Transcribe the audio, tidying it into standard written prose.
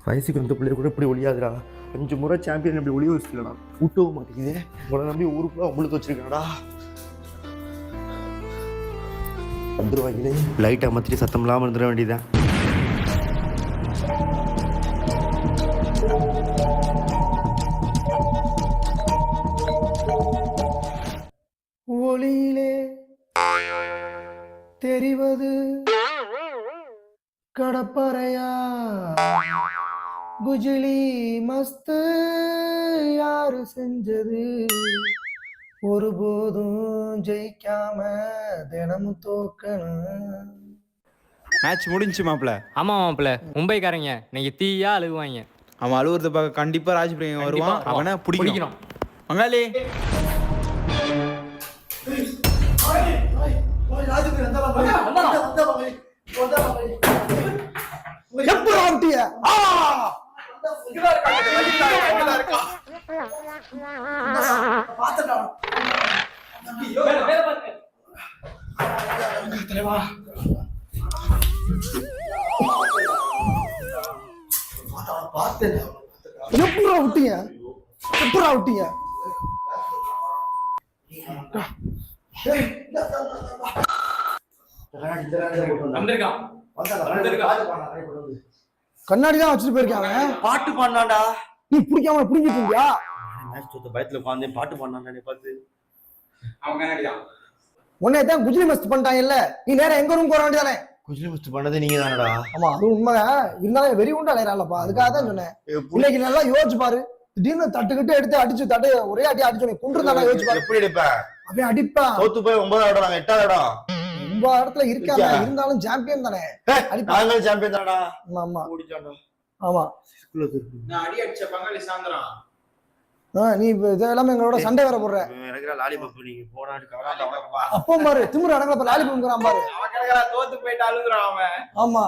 வயசுக்கு வந்த பிள்ளைய கூட இப்படி ஒளியாதுடா. 5 முறை சாம்பியன் இப்படி ஒளிய வச்சுலடா. விட்டவும் மாட்டேங்குது. உங்களை நம்பி ஊருக்குள்ள உங்களுக்கு வச்சிருக்காடா. வந்துருவாங்களே. லைட்டை அமர்த்திட்டு சத்தம் இல்லாமல் இருந்துட வேண்டியதான். ஒளியிலே தெரிவது கடப்பறையா குஜிலி மஸ்து யாரு செஞ்சது ஒருபோதும் ஜெயிக்காம தினமும் தோக்கணும். மேட்ச் முடிஞ்சு மாப்பிள்ள. ஆமா மாப்பிள்ள, மும்பைக்காரங்க இன்னைக்கு தீயா அழுகுவாங்க. அவன் அழுவுறத பார்க்க கண்டிப்பா ராஜ்பிரியன் வருவான். அவனை பிடிக்கணும். மங்காளி எப்படா விட்டீங்க? எப்படா விட்டீங்க? கண்ணாடி தான் வச்சுட்டு போயிருக்காங்க. பாட்டு பாடினாண்டா. நீ பிடிக்காம பிடிங்கிட்டு இருக்கியா? மேட்ச் தோத்த பயத்துல உட்காந்து பாட்டு பாடினாண்டா. பார்த்து அவன் கண்ணாடிதான். உன்னை தான் குஜிலி மஸ்த் பண்ணிட்டாங்கல்ல, நீ நேரம் எங்க ரூம் போற வேண்டியதானே? குஜிலி மஸ்த் பண்ணது நீங்க தானடா. ஆமா, அது உண்மை. இருந்தாலும் வெறி உண்டா அலையறான்லப்பா, அதுக்காக தான் சொன்னேன். இன்னைக்கு நல்லா யோசிச்சு பாரு. திடீர்னு தட்டுக்கிட்டு எடுத்து அடிச்சு தட்டு ஒரே அடி அடிச்சு கொண்டு யோசிச்சு பாரு. எப்படி அடிப்ப? அப்படியே அடிப்பா. தோத்து போய் 9வது இடம், நாங்க 8வது இடம். 9 இடத்துல இருக்காங்க, இருந்தாலும் சாம்பியன் தானே. நாங்களும் சாம்பியன் தானடா. ஆமா ஓடிச்சாண்டா. ஆமா, நான் அடி அடிச்ச பங்காளி சாயந்தரம். நீ இதெல்லாமே எங்களோட சண்டை வர போடுற. எனக்கு லாலிபப் நீங்க போனாடு அப்போ பாரு திமுற அடங்கல லாலிபப் பாரு. அவன் கிடக்குறா, தோத்து போயிட்டு அழுகுறான் அவன். ஆமா,